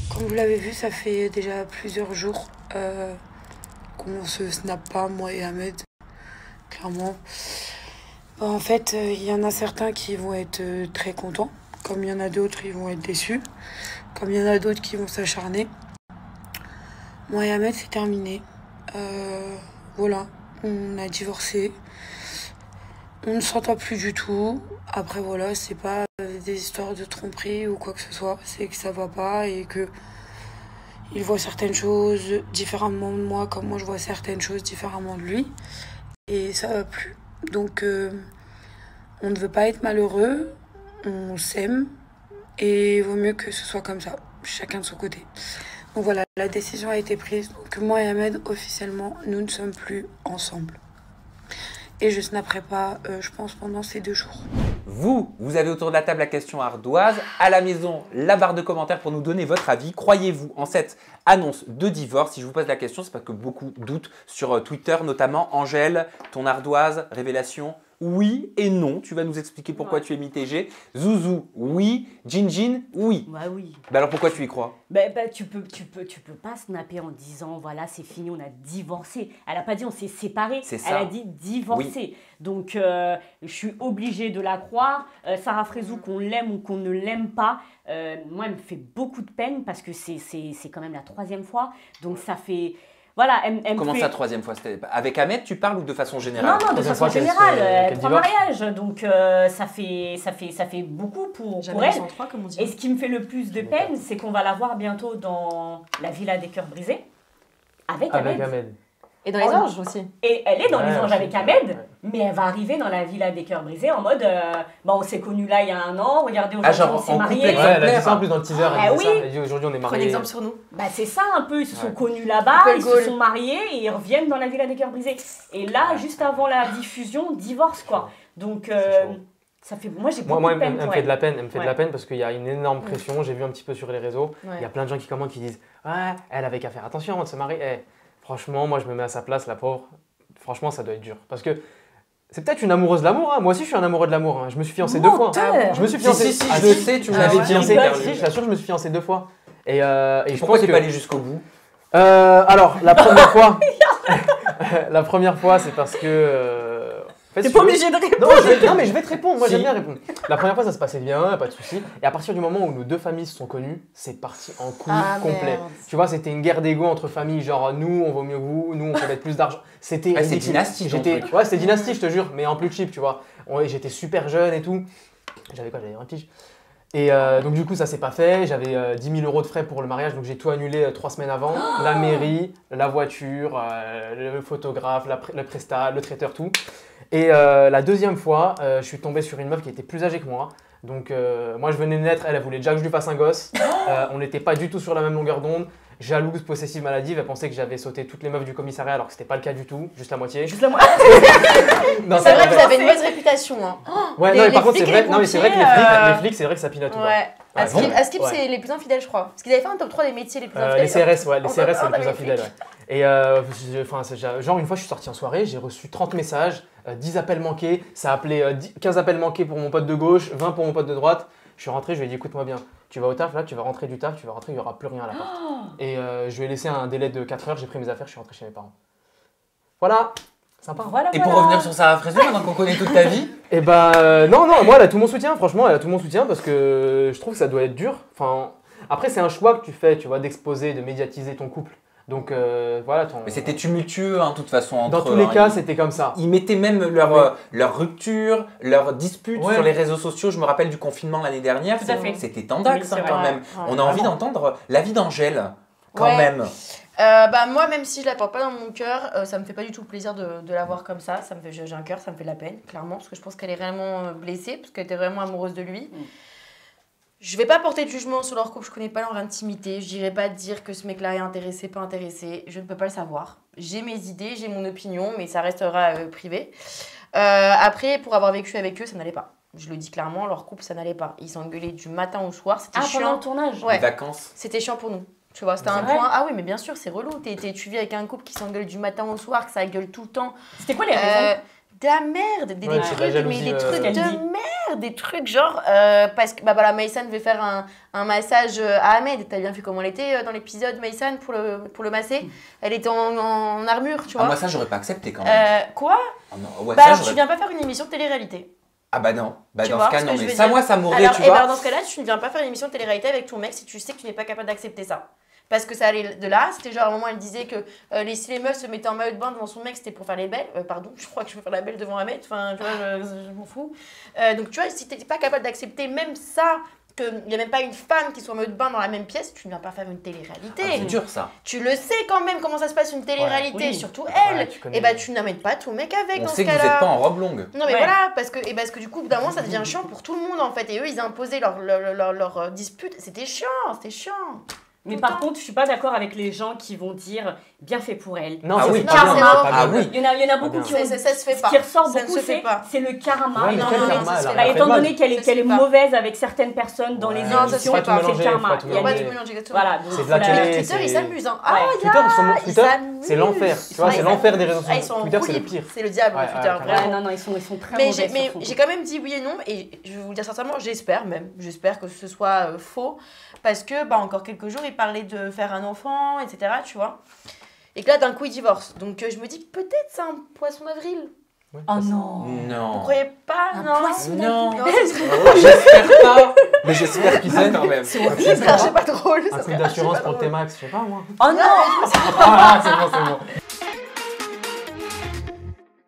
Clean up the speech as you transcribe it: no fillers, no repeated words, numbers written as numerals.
Comme vous l'avez vu, ça fait déjà plusieurs jours qu'on se snap pas, moi et Ahmed, clairement. En fait, il y en a certains qui vont être très contents, comme il y en a d'autres qui vont être déçus, comme il y en a d'autres qui vont s'acharner. Moi et Ahmed, c'est terminé. Voilà, on a divorcé. On ne s'entend plus du tout. Après, voilà, c'est pas des histoires de tromperie ou quoi que ce soit. C'est que ça va pas et que il voit certaines choses différemment de moi, comme moi je vois certaines choses différemment de lui. Et ça va plus. Donc, on ne veut pas être malheureux, on s'aime, et il vaut mieux que ce soit comme ça, chacun de son côté. Donc voilà, la décision a été prise. Donc moi et Ahmed, officiellement, nous ne sommes plus ensemble. Et je snapperai pas, je pense, pendant ces 2 jours. Vous avez autour de la table la question ardoise. À la maison, la barre de commentaires pour nous donner votre avis. Croyez-vous en cette annonce de divorce? Si je vous pose la question, c'est parce que beaucoup doutent sur Twitter, notamment. Angèle, ton ardoise, révélation? Oui et non. Tu vas nous expliquer pourquoi tu es mitigé. Zouzou, oui. Jinjin, oui. Bah oui. Bah alors pourquoi tu y crois? Tu peux pas snapper en disant voilà c'est fini, on a divorcé. Elle a pas dit on s'est séparés. C'est ça. Elle a dit divorcé. Oui. Donc je suis obligée de la croire. Sarah Frézou, qu'on l'aime ou qu'on ne l'aime pas, moi elle me fait beaucoup de peine parce que c'est quand même la 3e fois. Donc ça fait. Voilà, Comment ça, 3e fois? Avec Ahmed, tu parles ou de façon générale? Non, de façon générale. 3 mariages, donc ça fait beaucoup pour elle. 103, comme on dit. Et ce qui me fait le plus de peine, c'est qu'on va la voir bientôt dans la Villa des Cœurs Brisés avec Ahmed. Et dans les anges aussi. Et elle est dans les anges avec Ahmed, mais elle va arriver dans la Villa des Cœurs Brisés en mode on s'est connus là il y a 1 an, regardez aujourd'hui on s'est mariés. Ouais, elle a dit ça en plus dans le teaser. Elle dit aujourd'hui on est mariés. Prenez exemple sur nous. Bah c'est ça un peu, ils se sont connus là-bas, ils se sont mariés et ils reviennent dans la Villa des Cœurs Brisés. Et là, juste avant la diffusion, divorce quoi. Donc ça fait, moi j'ai beaucoup de peine. Elle me fait de la peine, elle me fait de la peine parce qu'il y a une énorme pression. J'ai vu un petit peu sur les réseaux, il y a plein de gens qui commentent qui disent ouais, elle avait qu'à faire attention avant de se marier. Franchement, moi je me mets à sa place, la pauvre. Franchement, ça doit être dur. Parce que c'est peut-être une amoureuse de l'amour. Hein. Moi aussi, je suis un amoureux de l'amour. Hein. Je me suis fiancé 2 fois. Je me suis fiancé. Si, je le sais, tu me l'avais dit. Je t'assure, je me suis fiancé 2 fois. Et pourquoi tu n'es pas allé jusqu'au bout? Alors, la première fois, la première fois, c'est parce que. T'es pas obligé de répondre. Non, mais je vais te répondre. Moi, j'aime bien répondre. La première fois, ça se passait bien, pas de souci. Et à partir du moment où nos 2 familles se sont connues, c'est parti en couille complet. Merde. Tu vois, c'était une guerre d'ego entre familles. Genre, nous, on vaut mieux que vous. Nous, on peut mettre plus d'argent. C'était dynastie. Ouais, c'était dynastie, je te jure, mais en plus cheap, tu vois. J'étais super jeune et tout. J'avais quoi? J'avais 20 piges. Et donc du coup ça s'est pas fait, j'avais 10 000 € de frais pour le mariage, donc j'ai tout annulé 3 semaines avant, la mairie, la voiture, le photographe, le prestat, le traiteur, tout. Et la 2e fois, je suis tombé sur une meuf qui était plus âgée que moi, donc moi je venais de naître, elle voulait déjà que je lui fasse un gosse, on n'était pas du tout sur la même longueur d'onde. Jalouse, possessive, maladive, elle pensait que j'avais sauté toutes les meufs du commissariat alors que c'était pas le cas du tout, juste la moitié. Juste la moitié. C'est vrai que vous avez une mauvaise réputation. Hein. Ouais, non, mais par contre, c'est vrai, non, mais c'est vrai que les flics, c'est vrai que ça pilote. Ouais. À Skip, c'est les plus infidèles, je crois. Parce qu'ils avaient fait un top 3 des métiers les plus infidèles. Les CRS, ouais, les CRS, c'est les plus infidèles. Ouais. Et genre, une fois, je suis sorti en soirée, j'ai reçu 30 messages, 10 appels manqués, ça a appelé 15 appels manqués pour mon pote de gauche, 20 pour mon pote de droite. Je suis rentré, je lui ai dit écoute-moi bien, tu vas au taf là, tu vas rentrer du taf, tu vas rentrer, il n'y aura plus rien à la porte. Et je lui ai laissé un délai de 4 heures, j'ai pris mes affaires, je suis rentré chez mes parents. Voilà, sympa. Et pour revenir sur Sarah Frézou, maintenant qu'on connaît toute ta vie? Et non, moi elle a tout mon soutien, franchement, elle a tout mon soutien parce que je trouve que ça doit être dur. Enfin, après, c'est un choix que tu fais, tu vois, d'exposer, de médiatiser ton couple. Donc voilà. Mais c'était tumultueux, hein, de toute façon. Entre dans tous les cas, c'était comme ça. Ils mettaient même leur rupture, leur dispute sur les réseaux sociaux. Je me rappelle du confinement l'année dernière. C'était tendax quand même. On a envie d'entendre l'avis d'Angèle, quand même. Moi, même si je la porte pas dans mon cœur, ça me fait pas du tout plaisir de la voir comme ça. J'ai un cœur, ça me fait de la peine, clairement, parce que je pense qu'elle est réellement blessée, parce qu'elle était vraiment amoureuse de lui. Je vais pas porter de jugement sur leur couple, je connais pas leur intimité, je dirais pas dire que ce mec-là est intéressé, pas intéressé, je ne peux pas le savoir. J'ai mes idées, j'ai mon opinion, mais ça restera privé. Après, pour avoir vécu avec eux, ça n'allait pas. Je le dis clairement, leur couple, ça n'allait pas. Ils s'engueulaient du matin au soir, c'était chiant. Pendant le tournage? Les vacances? C'était chiant pour nous. Tu vois, c'était un point. Ah oui, mais bien sûr, c'est relou. Tu vis avec un couple qui s'engueule du matin au soir, que ça gueule tout le temps. C'était quoi les raisons? de la merde, des Ouais, c'est de la trucs, jalousie, mais des trucs qu'elle de dit. merde, des trucs genre, parce que bah voilà, Maïsan devait faire un massage à Ahmed, t'as bien vu comment elle était dans l'épisode Maïsan pour le masser, elle était en armure, tu Ah, vois. moi, ça, j'aurais pas accepté quand même. Quoi? Ah, non, ouais, Bah ça, alors tu j'aurais- viens pas faire une émission de télé-réalité. Ah, bah non. Bah, Tu dans vois ce cas, ce non. que je Mais veux ça, dire moi, ça m'aurait, Alors, tu et ben vois. dans ce cas-là, tu ne viens pas faire une émission de télé-réalité avec ton mec si tu sais que tu n'es pas capable d'accepter ça. Parce que ça allait de là, c'était genre à un moment elle disait que si les meufs se mettaient en maillot de bain devant son mec, c'était pour faire les belles. Pardon, je crois que je veux faire la belle devant Ahmed, enfin tu vois, je m'en fous. Donc tu vois, si t'es pas capable d'accepter même ça, qu'il n'y a même pas une femme qui soit en maillot de bain dans la même pièce, tu ne viens pas faire une télé-réalité. Ah, c'est dur, ça. Tu le sais quand même comment ça se passe une télé-réalité, oui. surtout Ouais, elle. tu connais. Et bah tu n'amènes pas ton mec avec On dans sait ce que vous cas-là. n'êtes pas en robe longue. Non mais Ouais. voilà, parce que du coup, au bout d'un moment, ça devient chiant pour tout le monde en fait. Et eux, ils imposaient leur dispute. C'était chiant, c'était chiant. Mais Tout par le temps. contre, je suis pas d'accord avec les gens qui vont dire bien fait pour elle. Non, Ah ça, oui, c'est pas pas bien. bien, Ah c'est pas oui. bien. Il y en a beaucoup bien. qui ont Ça se fait ce pas. qui ressort Ça ne beaucoup, se fait pas. c'est le karma. Ouais, mais non, quel non, karma, ça se elle a fait rien Bah, fait étant de mal. donné qu'elle Ça se est fait pas. mauvaise avec certaines personnes dans les Ouais. Non, ça se émissions, fait pas. c'est le Faut karma. pas tout Il y a Faut pas mélanger. tout mélanger exactement. Voilà, donc C'est de faut la la- télé. Avec Twitter, c'est- ils s'amusent. Hein. Ouais. Ah, Twitter, ils Twitter, s'amusent. c'est l'enfer. Tu vois, Ouais, c'est ils l'enfer des réseaux Ah, ils sociaux. sont Twitter, c'est le horribles. pire. C'est le diable, Ouais, Twitter, ouais, Ouais, vraiment. non, ils sont très Mais mauvais j'ai sur son j'ai compte. quand même dit oui et non, et je vais vous le dire sincèrement, j'espère que ce soit faux, parce que bah, encore quelques jours, il parlait de faire un enfant, etc., tu vois. Et que là, d'un coup, il divorce. Donc je me dis, peut-être c'est un poisson d'avril. Ouais, Oh ça, c'est- non. Vous Non. croyez pas, Un non poisson Non. Non, ce serait Oh, j'espère pas. Mais j'espère qu'ils aiment quand même. ce serait archi pas drôle. Un ça truc serait archi d'assurance pas pour le drôle. T-Max, je sais pas moi. Oh non. Ah, c'est bon, c'est bon.